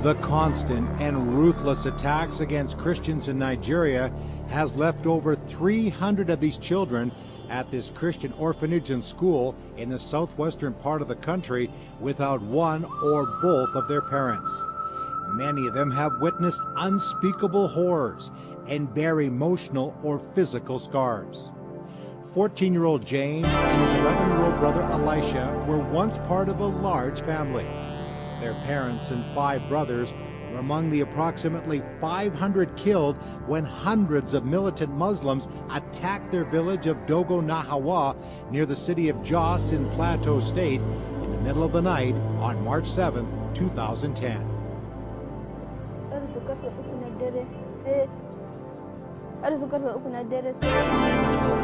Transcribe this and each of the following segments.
The constant and ruthless attacks against Christians in Nigeria has left over 300 of these children at this Christian orphanage and school in the southwestern part of the country without one or both of their parents. Many of them have witnessed unspeakable horrors and bear emotional or physical scars. 14-year-old James and his 11-year-old brother Elisha were once part of a large family. Their parents and 5 brothers were among the approximately 500 killed when hundreds of militant Muslims attacked their village of Dogo Nahawa near the city of Jos in Plateau State in the middle of the night on March 7, 2010. It was about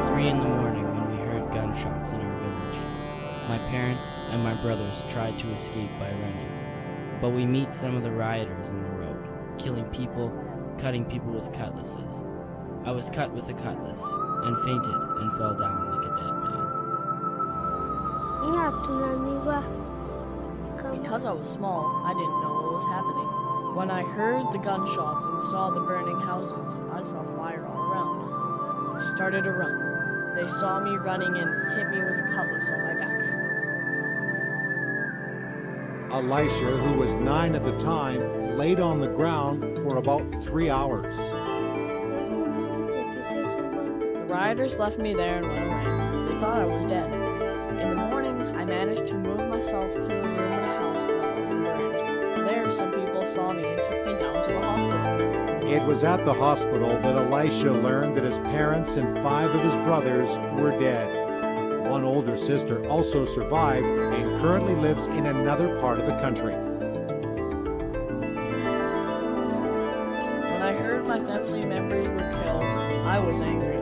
3 in the morning when we heard gunshots in our village. My parents and my brothers tried to escape by running, but we meet some of the rioters in the road, killing people, cutting people with cutlasses. I was cut with a cutlass and fainted and fell down like a dead man. Because I was small, I didn't know what was happening. When I heard the gunshots and saw the burning houses, I saw fire all around. I started to run. They saw me running and hit me with a cutlass on my back. Elisha, who was 9 at the time, laid on the ground for about 3 hours. The rioters left me there and went away. They thought I was dead. In the morning, I managed to move myself to a room in the house that wasn't burned. There, some people saw me and took me down to the hospital. It was at the hospital that Elisha learned that his parents and 5 of his brothers were dead. One older sister also survived and currently lives in another part of the country. When I heard my family members were killed, I was angry.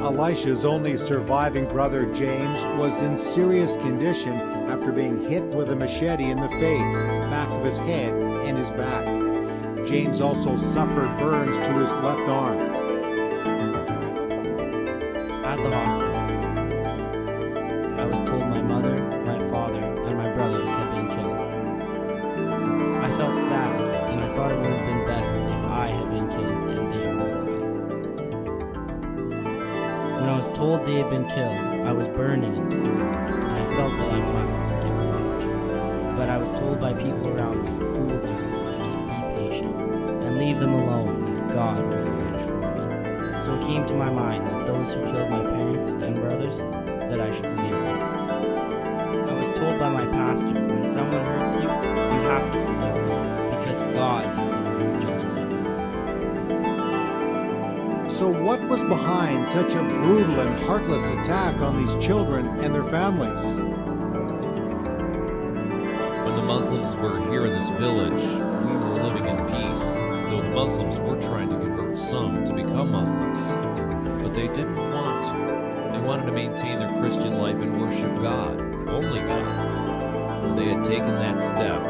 Elisha's only surviving brother, James, was in serious condition after being hit with a machete in the face, back of his head, and his back. James also suffered burns to his left arm. At the hospital, I was told my mother, my father, and my brothers had been killed. I felt sad, and I thought it would have been better if I had been killed and they were alive. When I was told they had been killed, I was burning inside, and I felt that I must get revenge. But I was told by people around me, cool down, just be patient, and leave them alone, and God will revenge for me. So it came to my mind that those who killed my parents and brothers, that I should forgive them. I was told by my pastor, when someone hurts you, you have to forgive them, because God is the one who judges you. So what was behind such a brutal and heartless attack on these children and their families? When the Muslims were here in this village, we were living in peace, though the Muslims were trying to convert some to become Muslims. But they didn't want to. They wanted to maintain their Christian life and worship God, only God. When they had taken that step,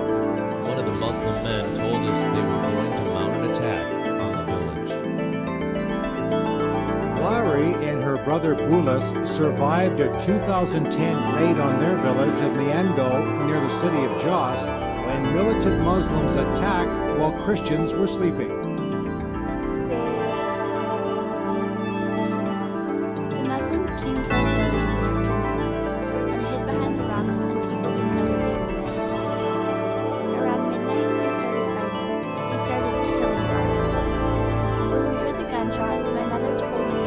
one of the Muslim men told us they were going to mount an attack on the village. Larry and her brother Bulas survived a 2010 raid on their village of Miengo near the city of Jos when militant Muslims attacked while Christians were sleeping. The Muslims came to our village in the afternoon and hid behind the rocks, and people didn't know that they were there. Around midnight, they started fighting. They started killing a lot of people. When we heard the gunshots, my mother told me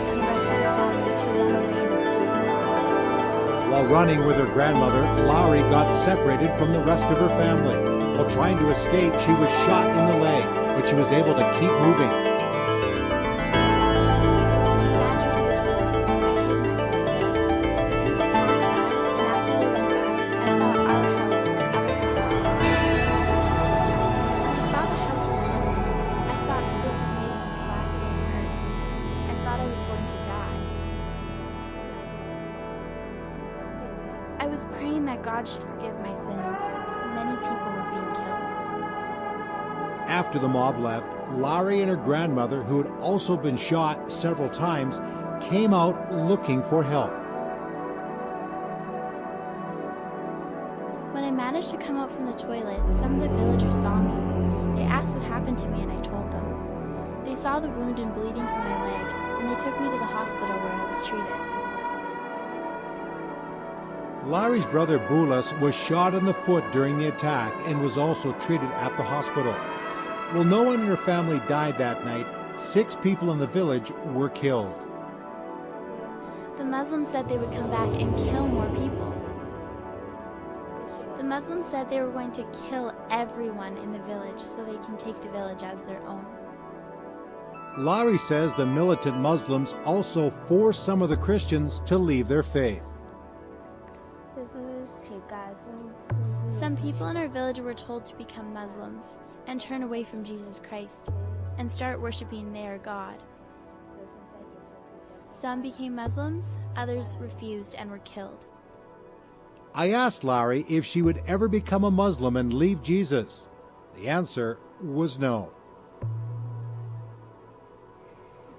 and the rest of the family to run away and escape. While running with her grandmother, Larry got separated from the rest of her family. While trying to escape, she was shot in the leg, but she was able to keep moving. I was praying that God should forgive my sins. Many people were being killed. After the mob left, Larry and her grandmother, who had also been shot several times, came out looking for help. When I managed managed to come out from the toilet, some of the villagers saw me. They asked what happened to me and I told them. They saw the wound and bleeding from my leg, and they took me to the hospital where I was treated. Larry's brother Bulas was shot in the foot during the attack and was also treated at the hospital. Well, no one in her family died that night. 6 people in the village were killed. The Muslims said they would come back and kill more people. The Muslims said they were going to kill everyone in the village so they can take the village as their own. Larry says the militant Muslims also forced some of the Christians to leave their faith. Some people in our village were told to become Muslims and turn away from Jesus Christ and start worshiping their God. Some became Muslims, others refused and were killed. I asked Larry if she would ever become a Muslim and leave Jesus. The answer was no.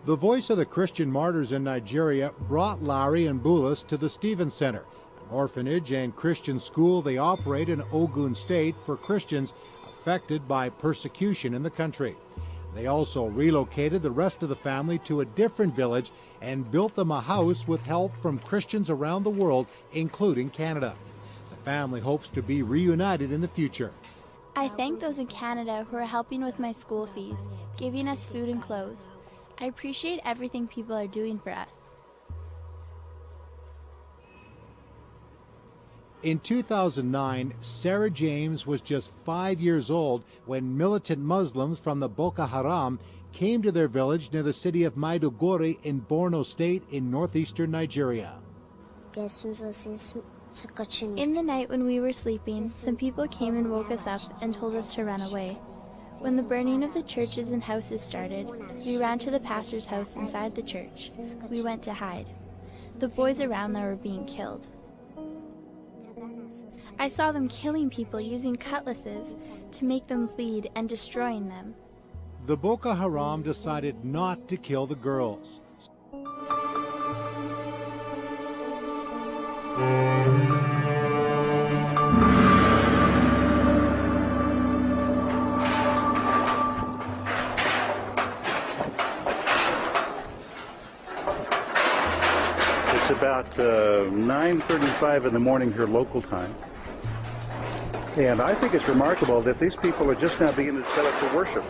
The Voice of the Christian Martyrs in Nigeria brought Larry and Bulas to the Stephen Center, an orphanage and Christian school they operate in Ogun State for Christians affected by persecution in the country. They also relocated the rest of the family to a different village and built them a house with help from Christians around the world, including Canada. The family hopes to be reunited in the future. I thank those in Canada who are helping with my school fees, giving us food and clothes. I appreciate everything people are doing for us. In 2009, Sarah James was just 5 years old when militant Muslims from the Boko Haram came to their village near the city of Maiduguri in Borno State in northeastern Nigeria. In the night when we were sleeping, some people came and woke us up and told us to run away. When the burning of the churches and houses started, we ran to the pastor's house inside the church. We went to hide. The boys around there were being killed. I saw them killing people using cutlasses to make them bleed and destroying them. The Boko Haram decided not to kill the girls. It's about 9:35 in the morning here local time. And I think it's remarkable that these people are just now beginning to set up for worship.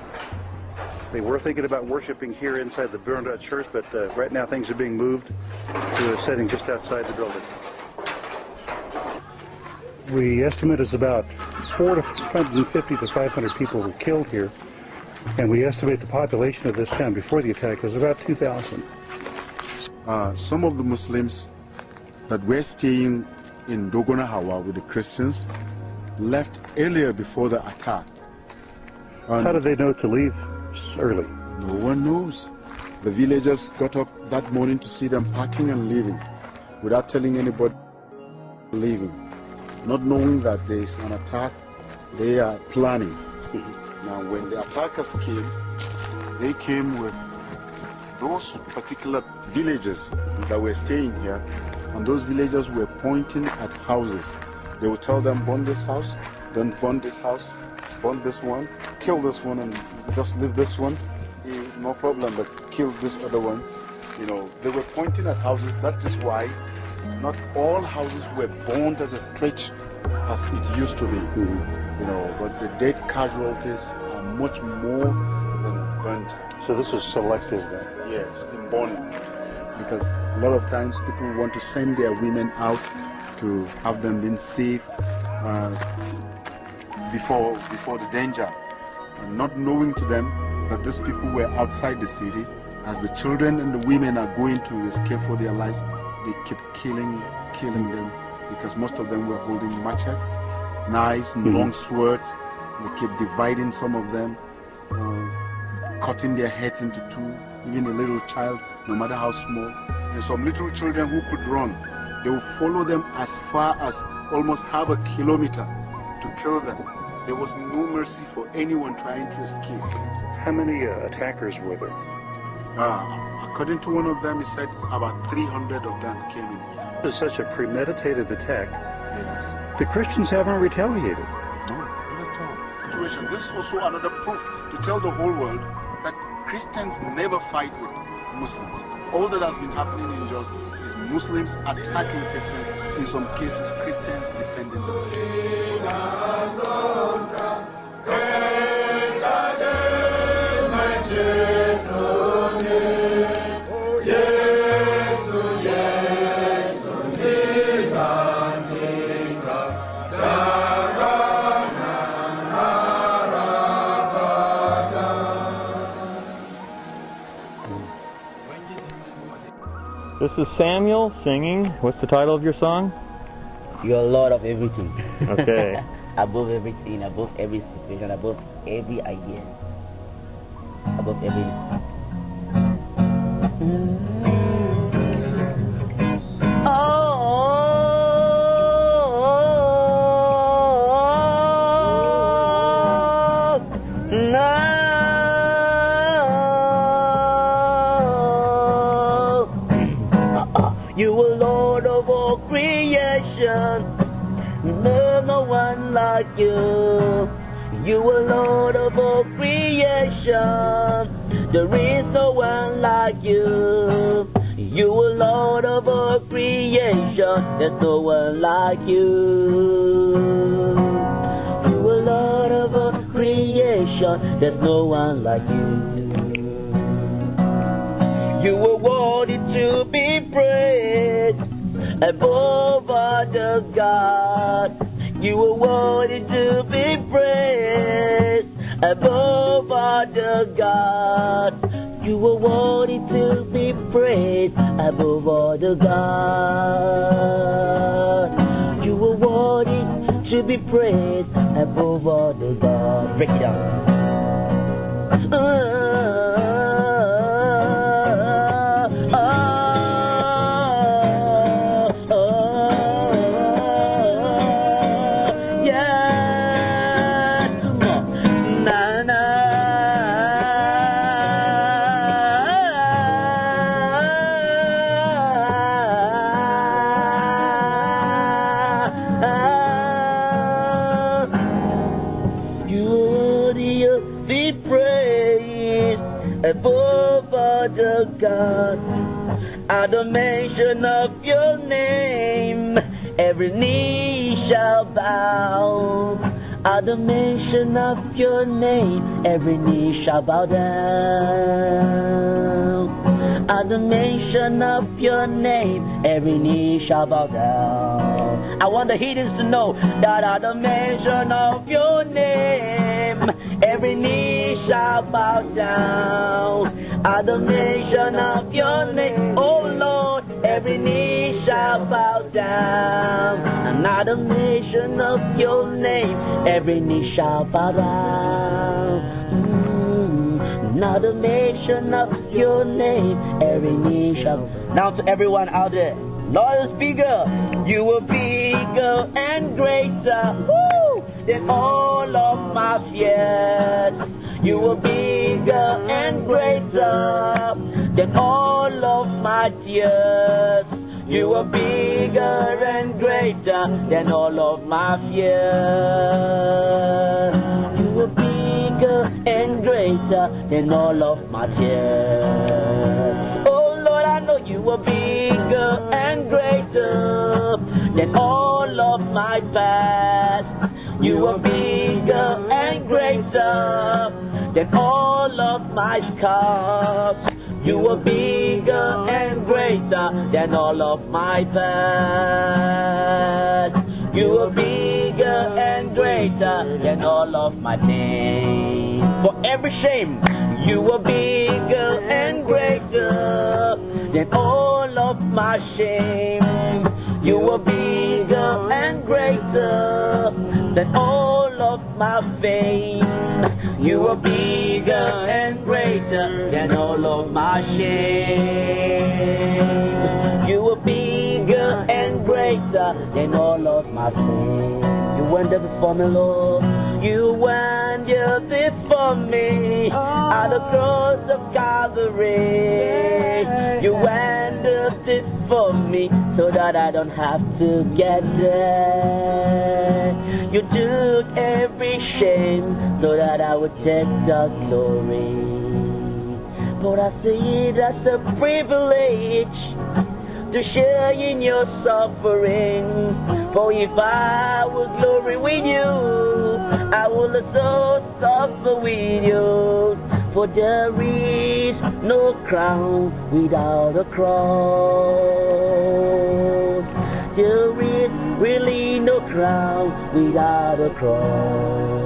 They were thinking about worshiping here inside the burned out church, but right now things are being moved to a setting just outside the building. We estimate it's about 450 to 500 people were killed here, and we estimate the population of this town before the attack was about 2,000. Some of the Muslims that were staying in Dogona Hawa with the Christians left earlier before the attack. How did they know to leave early? No one knows. The villagers got up that morning to see them packing and leaving without telling anybody leaving. Not knowing that there is an attack, they are planning. Now when the attackers came, they came with those particular villagers that were staying here, and those villagers were pointing at houses. They would tell them, burn this house, don't burn this house, burn this one, kill this one, and just leave this one. No problem, but kill these other ones. You know, they were pointing at houses. That is why not all houses were burned at a stretch as it used to be. You know, but the dead casualties are much more than burnt. So this is selective then? Yes, in burning. Because a lot of times people want to send their women out to have them been safe before the danger, and not knowing to them that these people were outside the city. As the children and the women are going to escape for their lives, they keep killing them, because most of them were holding machetes, knives, and long swords. They keep dividing some of them, cutting their heads into two, even a little child, no matter how small. And some little children who could run, they will follow them as far as almost half a kilometer to kill them. There was no mercy for anyone trying to escape. How many attackers were there? According to one of them, he said about 300 of them came in here. This is such a premeditated attack. Yes. the Christians haven't retaliated. No, not at all. Situation. This is also another proof to tell the whole world that Christians never fight with Muslims. All that has been happening in Jos is Muslims attacking Christians, in some cases Christians defending themselves. This is Samuel singing. What's the title of your song? You're Lord of everything. Okay. Above everything, above every situation, above every idea, above every. You are Lord of all creation. No one like you. You are Lord of all creation. There is no one like you. You are Lord of all creation. There's no one like you. You are Lord of all creation. There's no one like you. You are worthy to be praised above other gods. You are worthy to be praised above other gods. You are worthy to be praised above other gods. You are worthy to be praised above other gods. Break it down. Above other gods, at the mention of your name, every knee shall bow. At the mention of your name, every knee shall bow down. At the mention of your name, every knee shall bow down. I want the heathens to know that at the mention of your name, every knee shall bow down. At the mention of your name, oh Lord, every knee shall bow down. And at the mention of your name, every knee shall bow down. At the mention of your name, every knee shall. Now to everyone out there, Lord is bigger. You are bigger and greater, woo, than all of my fears. You are bigger and greater than all of my tears. You are bigger and greater than all of my fears. You are bigger and greater than all of my tears. Oh Lord, I know you are bigger and greater than all of my past. You are bigger and greater than all of my scars. You are bigger and greater than all of my past. You are bigger and greater than all of my pain. For every shame, you are bigger and greater than all of my shame. You are bigger and greater than all of my fame. You are bigger and greater than all of my shame. You are bigger and greater than all of my sin. You went there before me, Lord. You went there before me at the cross of Calvary. You went did this for me so that I don't have to get there. You took every shame so that I would take the glory. But I see it as a privilege to share in your suffering. For if I would glory with you, I will also suffer with you. For there is no crown without a cross. There is really no crown without a cross.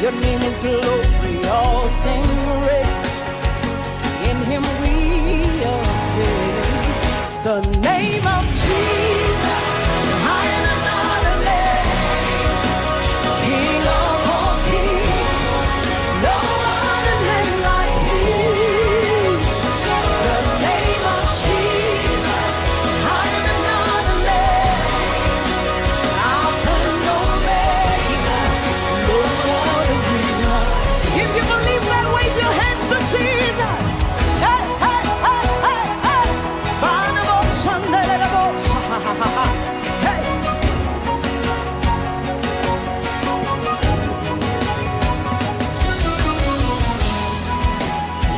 Your name is glory, all sing great. In him we are saved. The name of Jesus, higher than other names. King of all kings, no other name like his. The name of Jesus, higher than other names. Alpha and Omega, no other name. If you believe that, wave your hands to Jesus. Hey, hey, hey, hey, hey. Hey.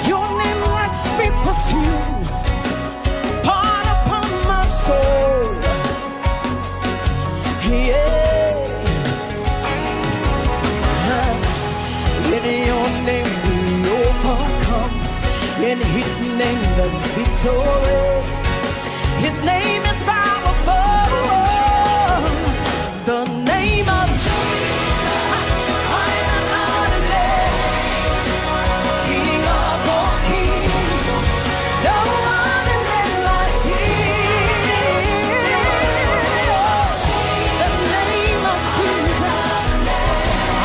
Your name like sweet perfume, poured upon my soul. Yeah. In your name we overcome. In his name there's victory. His name is powerful. The name of Jesus, higher than other names. King of all kings, no other name like his. The name of Jesus,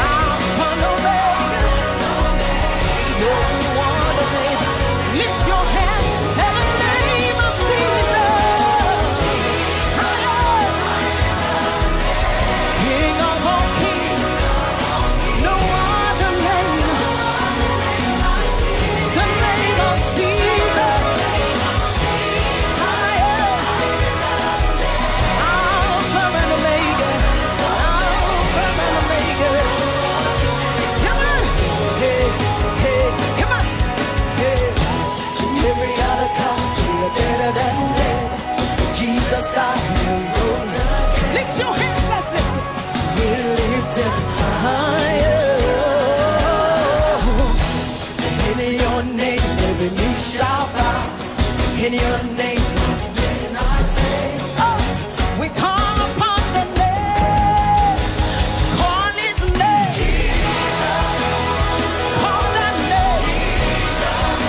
Alpha and Omega, no other name. Lift your hands and the name of Jesus. King of all kings, no other name. The name of Jesus. Alpha and Omega. Alpha and Omega. Come on. Hey, hey, come on. Hey. Every other country are better than dead. Jesus died and rose again. Lift your hands, let's listen. We lift him higher. In your name, every knee shall bow. In your name, then I say, oh, we call upon the name. Call his name. Jesus. Call that name. Jesus.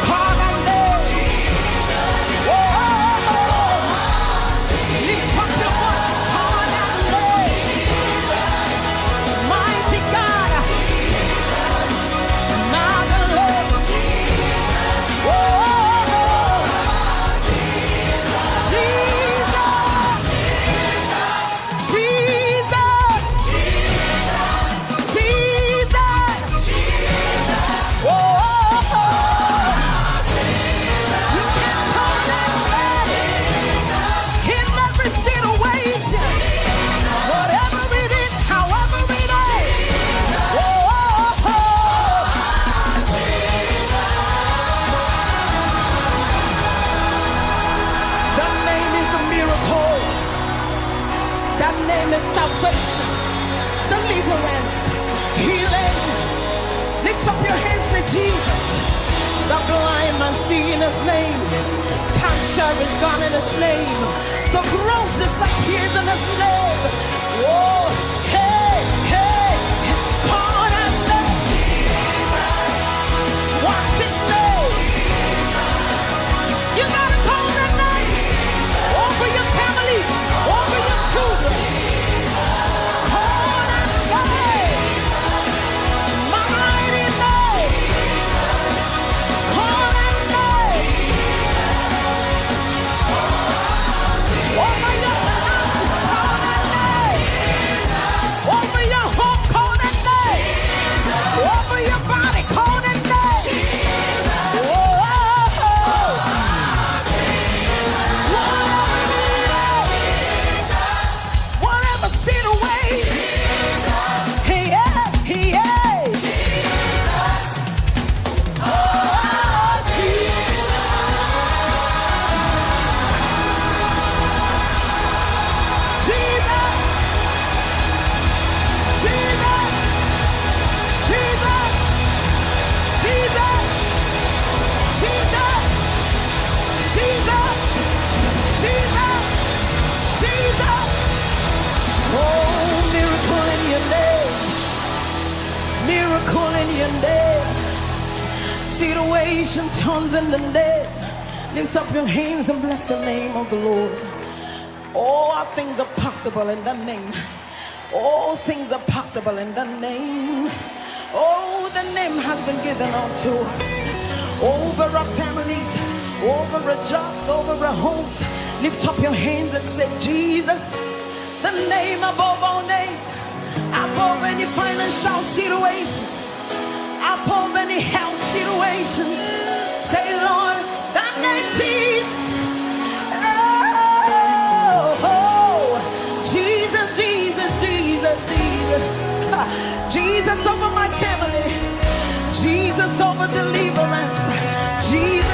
Call that name. Jesus. Whoa. Lift up your voice. Call that name. Jesus. Mighty God. Jesus. My Lord. Jesus. Whoa. name is salvation, deliverance, healing. Lift up your hands to Jesus. The blind man see in his name. Cancer is gone in his name. The growth disappears in his name. Oh, hey, hey, call that name. Jesus. What's his name? Jesus. You gotta call that name. Over your family, over your children. Call that name. Mighty name. Call that name. Over your house, call that name. Over your home, call that name. Over your body, call that name. Whoa. Whatever situation. Hey, yeah, yeah. Oh, Jesus. Jesus. Jesus. Jesus. Jesus. Jesus. Jesus. Jesus. Jesus. Oh, miracle in your name. Miracle in your name. Situation turns in the name. Lift up your hands and bless the name of the Lord. All things are possible in the name. All things are possible in the name. Oh, the name has been given unto us. Over our families, over our jobs, over our homes. Lift up your hands and say, Jesus, the name above all names, above any financial situation, above any health situation. Say, Lord, that name Jesus. Oh, Jesus, Jesus, Jesus, Jesus. Jesus over my family. Jesus over deliverance. Jesus